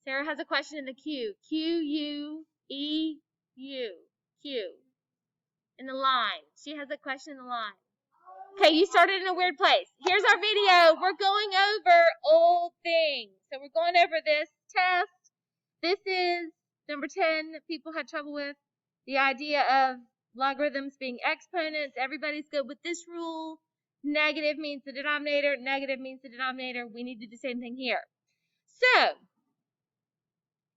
Sarah has a question in the queue. Q-U-E-U. Q. In the line. She has a question in the line. Okay, you started in a weird place. Here's our video. We're going over old things. So we're going over this test. This is number 10 that people had trouble with. The idea of logarithms being exponents. Everybody's good with this rule. Negative means the denominator. Negative means the denominator. We need to do the same thing here. So,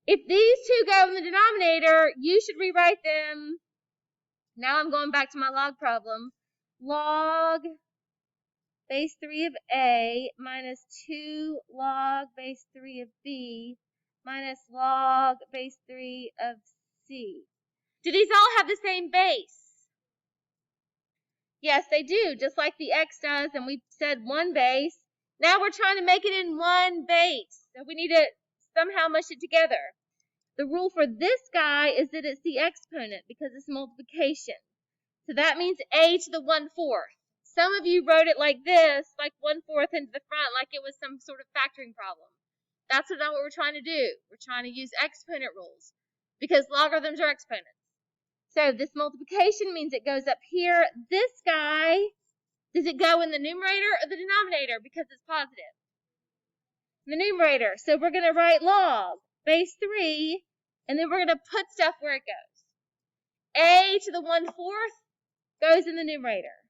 if these two go in the denominator, you should rewrite them. Now I'm going back to my log problem. Log base 3 of A minus 2 log base 3 of B minus log base 3 of C. Do these all have the same base? Yes, they do, just like the x does, and we said one base. Now we're trying to make it in one base, so we need to somehow mush it together. The rule for this guy is that it's the exponent because it's multiplication. So that means a to the 1/4. Some of you wrote it like this, like 1/4 into the front, like it was some sort of factoring problem. That's not what we're trying to do. We're trying to use exponent rules because logarithms are exponents. So this multiplication means it goes up here. This guy, does it go in the numerator or the denominator because it's positive? The numerator. So we're going to write log base 3, and then we're going to put stuff where it goes. A to the 1/4 goes in the numerator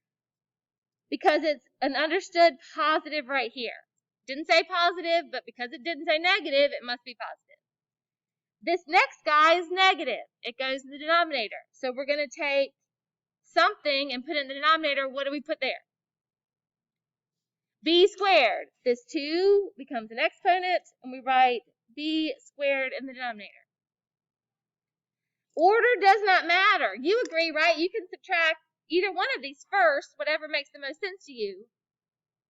because it's an understood positive right here. Didn't say positive, but because it didn't say negative, it must be positive. This next guy is negative. It goes in the denominator. So we're going to take something and put it in the denominator. What do we put there? B squared. This 2 becomes an exponent, and we write B squared in the denominator. Order does not matter. You agree, right? You can subtract either one of these first, whatever makes the most sense to you.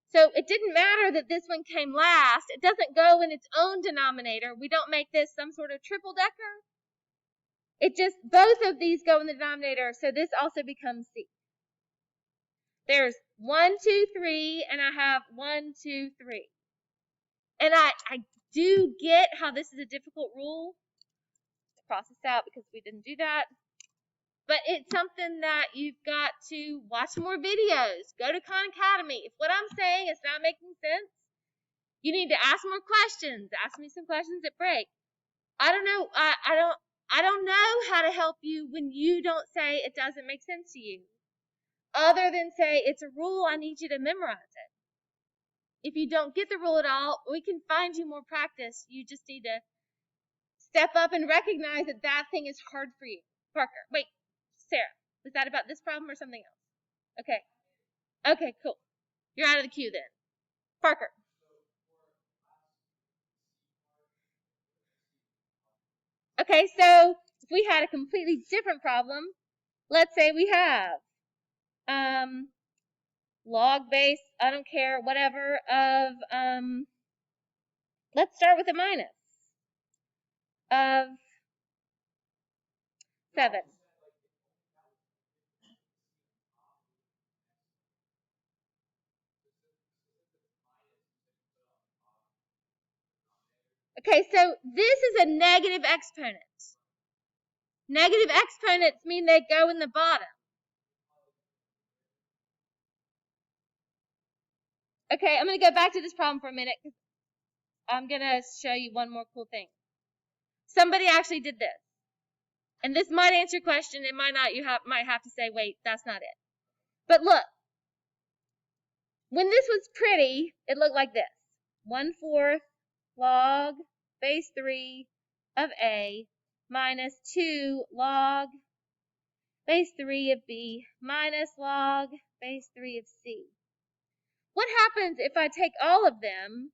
So it didn't matter that this one came last. It doesn't go in its own denominator. We don't make this some sort of triple decker. It just, both of these go in the denominator, so this also becomes C. There's 1, 2, 3, and I have 1, 2, 3. And I do get how this is a difficult rule to cross this out because we didn't do that. But it's something that you've got to watch more videos. Go to Khan Academy. If what I'm saying is not making sense, you need to ask more questions. Ask me some questions at break. I don't know. I don't know how to help you when you don't say it doesn't make sense to you. Other than say it's a rule, I need you to memorize it. If you don't get the rule at all, we can find you more practice. You just need to step up and recognize that that thing is hard for you. Parker, wait. Sarah, was that about this problem or something else? Okay. Okay, cool. You're out of the queue then. Parker. Okay, so if we had a completely different problem, let's say we have log base, I don't care, whatever, of, let's start with a minus of 7. Okay, so this is a negative exponent. Negative exponents mean they go in the bottom. Okay, I'm going to go back to this problem for a minute because I'm going to show you one more cool thing. Somebody actually did this. And this might answer your question. It might not. You might have to say, wait, that's not it. But look. When this was pretty, it looked like this. 1/4 log base 3 of A minus 2 log base 3 of B minus log base 3 of C. What happens if I take all of them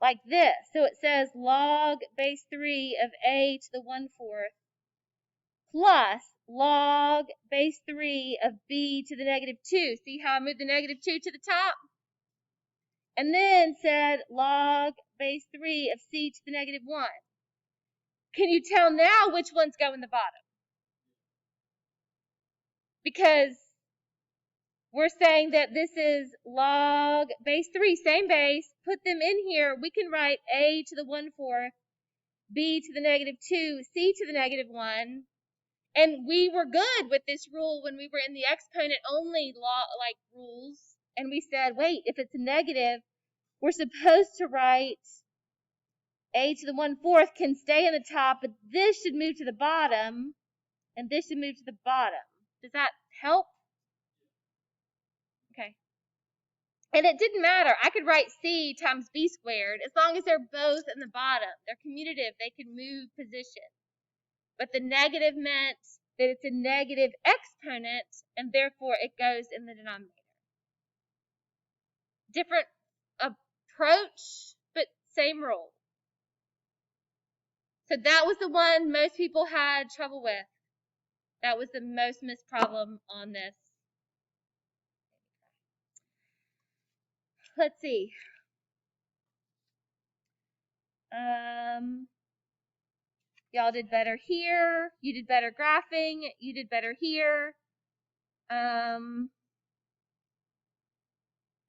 like this? So it says log base 3 of A to the 1/4 plus log base 3 of B to the negative 2. See how I moved the negative 2 to the top? And then said log base 3 of C to the negative 1. Can you tell now which ones go in the bottom? Because we're saying that this is log base 3, same base. Put them in here. We can write a to the 1/4, b to the negative 2, c to the negative 1. And we were good with this rule when we were in the exponent only rules. And we said, wait, if it's a negative, we're supposed to write a to the 1/4 can stay in the top, but this should move to the bottom, and this should move to the bottom. Does that help? Okay. And it didn't matter. I could write c times b squared as long as they're both in the bottom. They're commutative. They can move position. But the negative meant that it's a negative exponent, and therefore it goes in the denominator. Different approach, but same rule. So that was the one most people had trouble with. That was the most missed problem on this. Let's see. Y'all did better here. You did better graphing. You did better here. I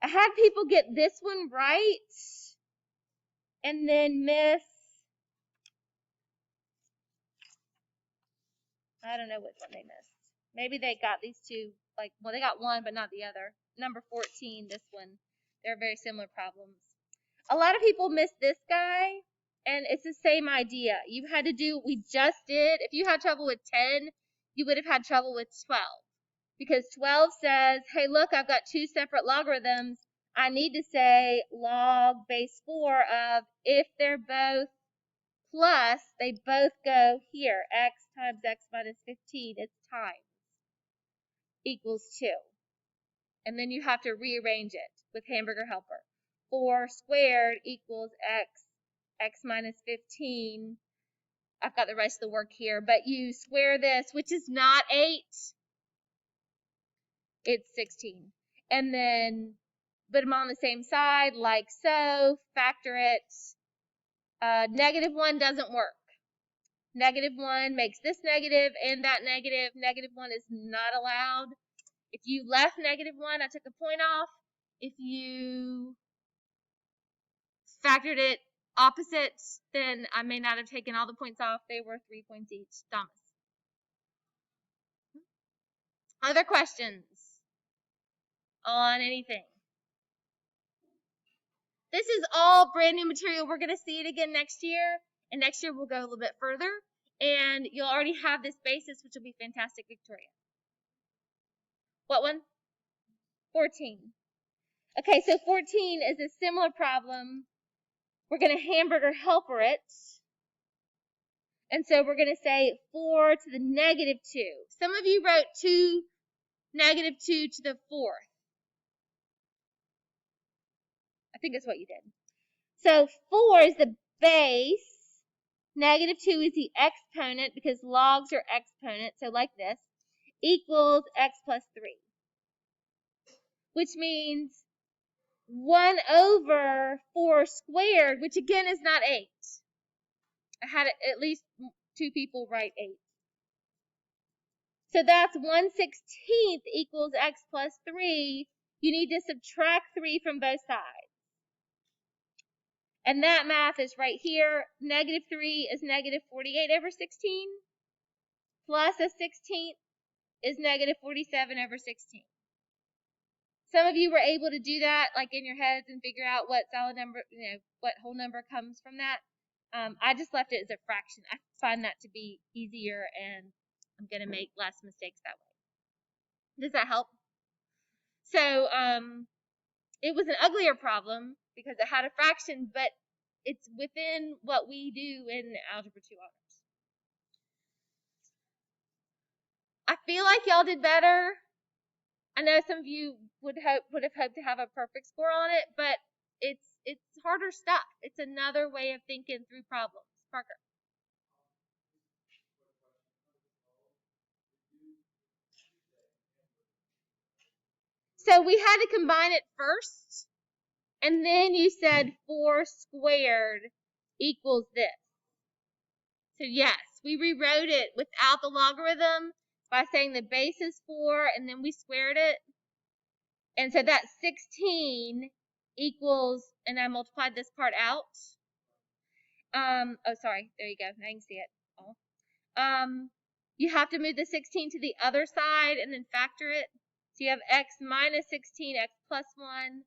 had people get this one right and then miss, I don't know which one they missed. Maybe they got these two, well, they got one, but not the other. Number 14, this one. They're very similar problems. A lot of people missed this guy, and it's the same idea. You had to do what we just did. If you had trouble with 10, you would have had trouble with 12. Because 12 says, hey, look, I've got two separate logarithms. I need to say log base 4 of, if they're both plus, they both go here. X times x minus 15, it's times, equals 2. And then you have to rearrange it with hamburger helper. 4 squared equals x minus 15. I've got the rest of the work here, but you square this, which is not 8. It's 16. And then put them on the same side, like so, factor it. Negative 1 doesn't work. Negative 1 makes this negative and that negative. Negative 1 is not allowed. If you left negative 1, I took a point off. If you factored it opposite, then I may not have taken all the points off. They were 3 points each. Thomas. Other questions on anything? This is all brand new material. We're going to see it again next year. And next year we'll go a little bit further. And you'll already have this basis, which will be fantastic, Victoria. What one? 14. Okay, so 14 is a similar problem. We're going to hamburger helper it. And so we're going to say 4 to the negative 2. Some of you wrote 2, negative 2 to the 4th. I think that's what you did. So 4 is the base. Negative 2 is the exponent because logs are exponents. So like this. Equals x plus 3. Which means 1 over 4 squared, which again is not 8. I had at least 2 people write 8. So that's 1/16 equals x plus 3. You need to subtract 3 from both sides. And that math is right here. Negative 3 is negative 48 over 16. Plus a 16th is negative 47 over 16. Some of you were able to do that, like in your heads, and figure out what solid number, what whole number comes from that. I just left it as a fraction. I find that to be easier, and I'm going to make less mistakes that way. Does that help? So it was an uglier problem because it had a fraction, but it's within what we do in Algebra 2 honors. I feel like y'all did better. I know some of you would have hoped to have a perfect score on it, but it's harder stuff. It's another way of thinking through problems. Parker. So we had to combine it first, and then you said 4 squared equals this. So yes, we rewrote it without the logarithm by saying the base is 4, and then we squared it. And so that 16 equals, and I multiplied this part out. Oh, sorry. There you go. Now you can see it. You have to move the 16 to the other side and then factor it. So you have x minus 16, x plus 1.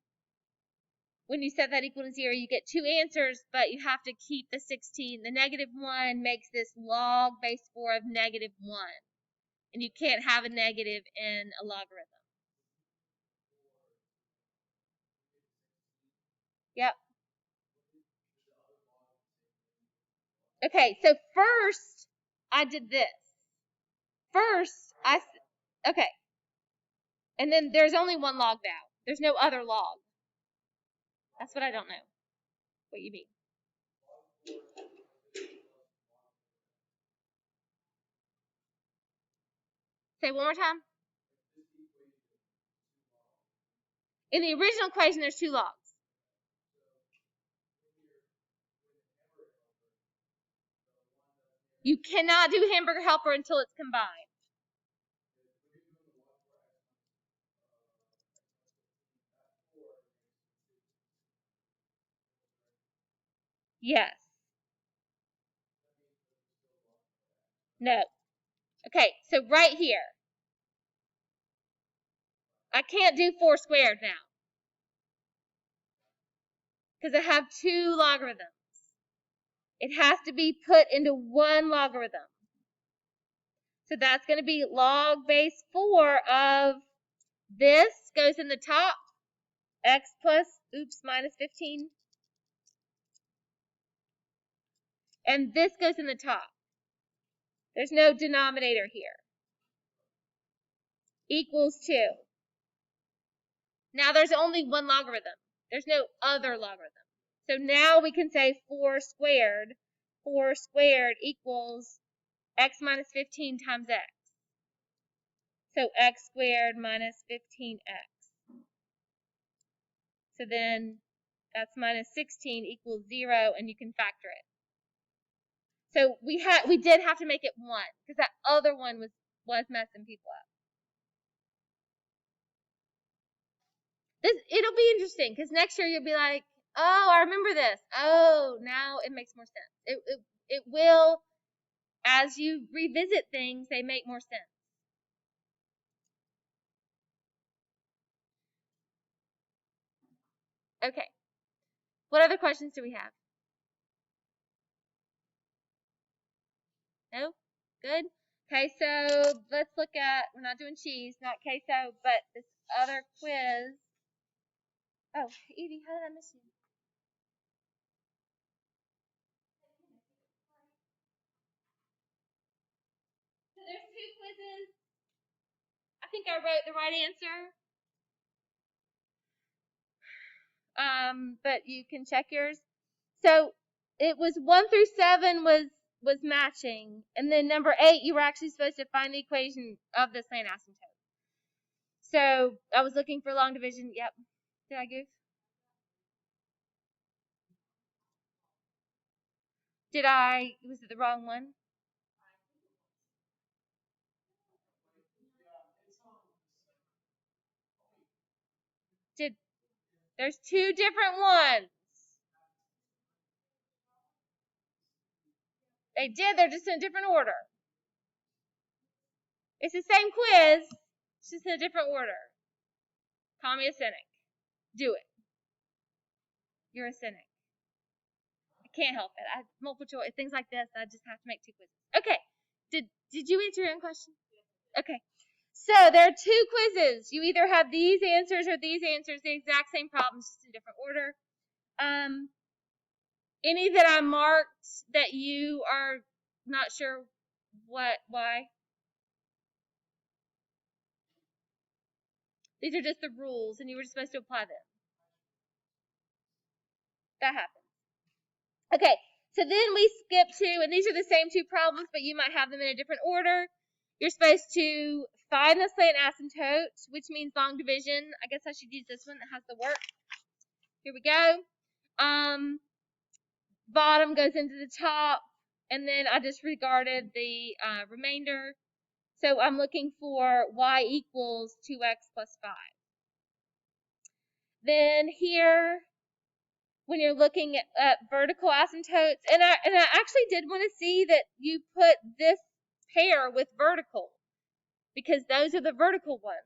When you set that equal to 0, you get two answers, but you have to keep the 16. The negative 1 makes this log base 4 of negative 1. And you can't have a negative in a logarithm. Yep. Okay, so first, I did this. Okay. And then there's only one log now. There's no other log. That's what I don't know. What you mean. Say one more time. In the original equation, there's two logs. You cannot do hamburger helper until it's combined. Yes. No. Okay, so right here. I can't do 4 squared now. Because I have two logarithms. It has to be put into one logarithm. So that's going to be log base 4 of this goes in the top, x plus, minus 15. And this goes in the top. There's no denominator here. Equals 2. Now there's only one logarithm. There's no other logarithm. So now we can say 4 squared. 4 squared equals x minus 15 times x. So x squared minus 15x. So then that's minus 16 equals 0, and you can factor it. So we did have to make it 1, because that other one was messing people up. It'll be interesting, because next year you'll be like, oh, I remember this. Oh, now it makes more sense. It will, as you revisit things, they make more sense. Okay. What other questions do we have? No? Good? Okay, so let's look at, we're not doing cheese, not queso, but this other quiz. Oh, Edie, how did I miss you? So there's 2 quizzes. I think I wrote the right answer. But you can check yours. So it was 1 through 7 was matching, and then number 8 you were actually supposed to find the equation of the slant asymptote. So I was looking for long division. Yep. Did I goof? Was it the wrong one? There's 2 different ones. They did, they're just in a different order. It's the same quiz, it's just in a different order. Call me a cynic. Do it. You're a cynic. I can't help it. I multiple choice, things like this, I just have to make 2 quizzes. Okay. Did you answer your own question? Okay. So there are 2 quizzes. You either have these answers or these answers, the exact same problems, just in different order. Any that I marked that you are not sure why? These are just the rules, and you were supposed to apply them. That happens. Okay, so then we skip to, and these are the same 2 problems, but you might have them in a different order. You're supposed to find the slant asymptote, which means long division. I guess I should use this one that has the work. Here we go. Bottom goes into the top, and then I disregarded the remainder. So I'm looking for y equals 2x plus 5. Then here, when you're looking at vertical asymptotes, and I actually did want to see that you put this pair with vertical, because those are the vertical ones.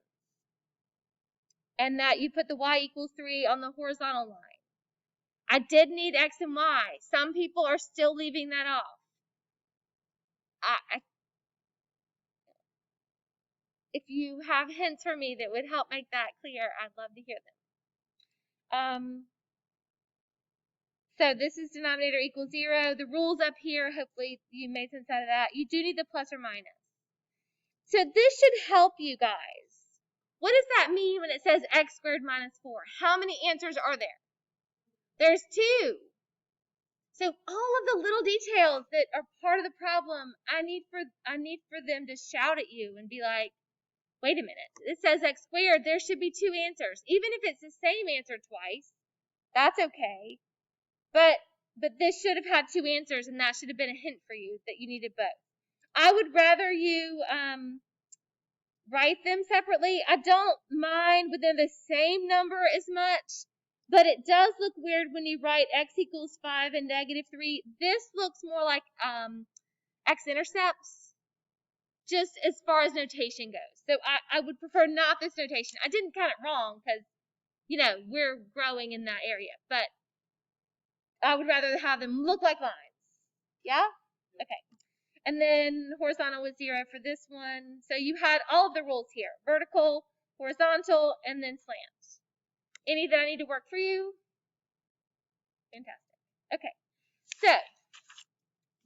And that you put the y equals 3 on the horizontal line. I did need x and y. Some people are still leaving that off. If you have hints for me that would help make that clear, I'd love to hear them. So this is denominator equals 0. The rules up here, hopefully you made sense out of that. You do need the plus or minus. So this should help you guys. What does that mean when it says x squared minus 4? How many answers are there? There's 2. So all of the little details that are part of the problem, I need for them to shout at you and be like, wait a minute, it says x squared, there should be 2 answers. Even if it's the same answer twice, that's okay. But this should have had 2 answers, and that should have been a hint for you that you needed both. I would rather you write them separately. I don't mind within the same number as much, but it does look weird when you write x equals 5 and negative 3. This looks more like x-intercepts, just as far as notation goes. So I would prefer not this notation. I didn't count it wrong because, we're growing in that area. But I would rather have them look like lines. Yeah? Okay. And then horizontal was 0 for this one. So you had all of the rules here. Vertical, horizontal, and then slant. Any that I need to work for you? Fantastic. Okay. So,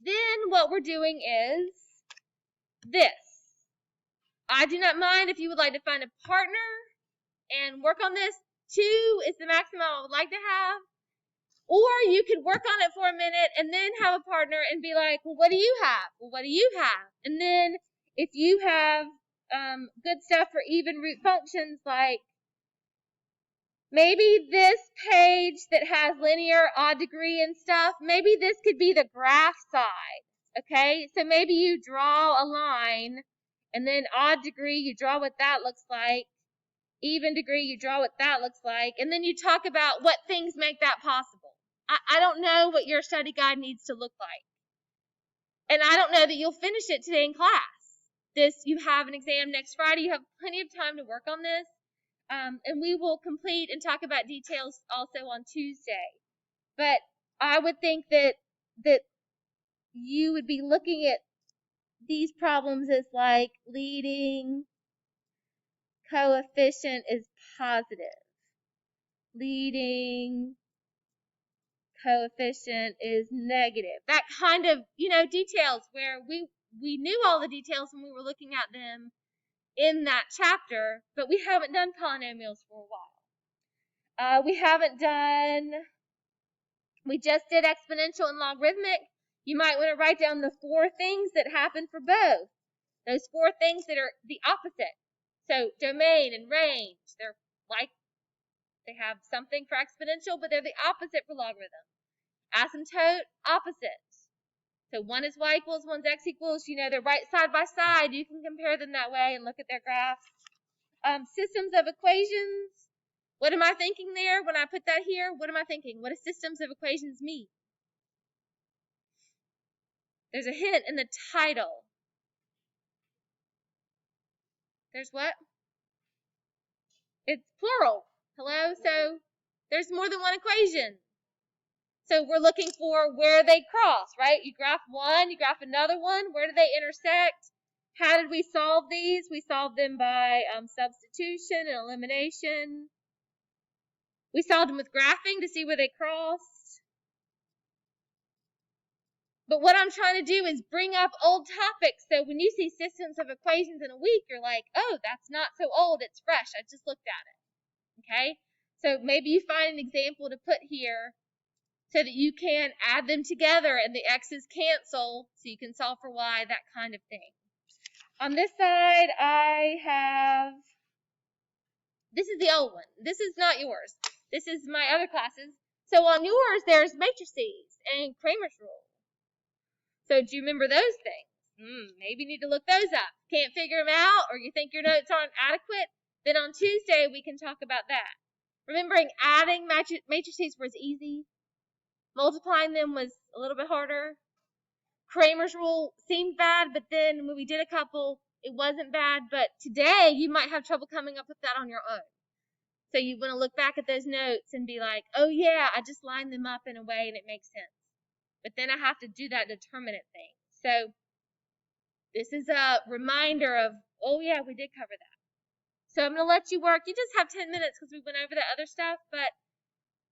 then what we're doing is this. I do not mind if you would like to find a partner and work on this. 2 is the maximum I would like to have. Or you could work on it for a minute and then have a partner and be like, well, what do you have? Well, what do you have? And then if you have good stuff for even root functions, like maybe this page that has linear, odd degree and stuff, maybe this could be the graph side, okay? So maybe you draw a line, and then odd degree, you draw what that looks like. Even degree, you draw what that looks like. And then you talk about what things make that possible. I don't know what your study guide needs to look like. And I don't know that you'll finish it today in class. You have an exam next Friday. You have plenty of time to work on this. And we will complete and talk about details also on Tuesday. But I would think that you would be looking at these problems as like leading coefficient is positive. Leading coefficient is negative. That kind of, details where we knew all the details when we were looking at them in that chapter, but we haven't done polynomials for a while. We just did exponential and logarithmic. You might want to write down the 4 things that happen for both. Those 4 things that are the opposite. So domain and range, they have something for exponential, but they're the opposite for logarithm. Asymptote, opposite. So one is y equals, one's x equals. They're right side by side. You can compare them that way and look at their graphs. Systems of equations. What am I thinking there when I put that here? What am I thinking? What does systems of equations mean? There's a hint in the title. There's what? It's plural. Hello? So there's more than one equation. So we're looking for where they cross, right? You graph one, you graph another one. Where do they intersect? How did we solve these? We solved them by substitution and elimination. We solved them with graphing to see where they crossed. But what I'm trying to do is bring up old topics. So when you see systems of equations in a week, you're like, oh, that's not so old. It's fresh. I just looked at it. Okay? So maybe you find an example to put here so that you can add them together and the x's cancel so you can solve for y, that kind of thing. On this side, I have, this is the old one. This is not yours. This is my other classes. So on yours, there's matrices and Cramer's rule. So do you remember those things? Maybe you need to look those up. Can't figure them out, or you think your notes aren't adequate? Then on Tuesday, we can talk about that. Remembering adding matrices was easy. Multiplying them was a little bit harder. Kramer's rule seemed bad, but then when we did a couple, it wasn't bad. But today, you might have trouble coming up with that on your own. So you want to look back at those notes and be like, oh yeah, I just lined them up in a way and it makes sense. But then I have to do that determinant thing. So this is a reminder of, oh yeah, we did cover that. So I'm going to let you work. You just have 10 minutes because we went over the other stuff, but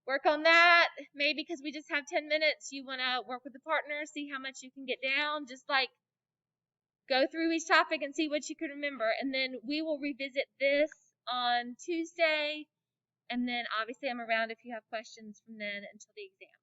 work on that. Maybe because we just have 10 minutes, you want to work with the partner, see how much you can get down. Just like go through each topic and see what you can remember. And then we will revisit this on Tuesday. And then obviously I'm around if you have questions from then until the exam.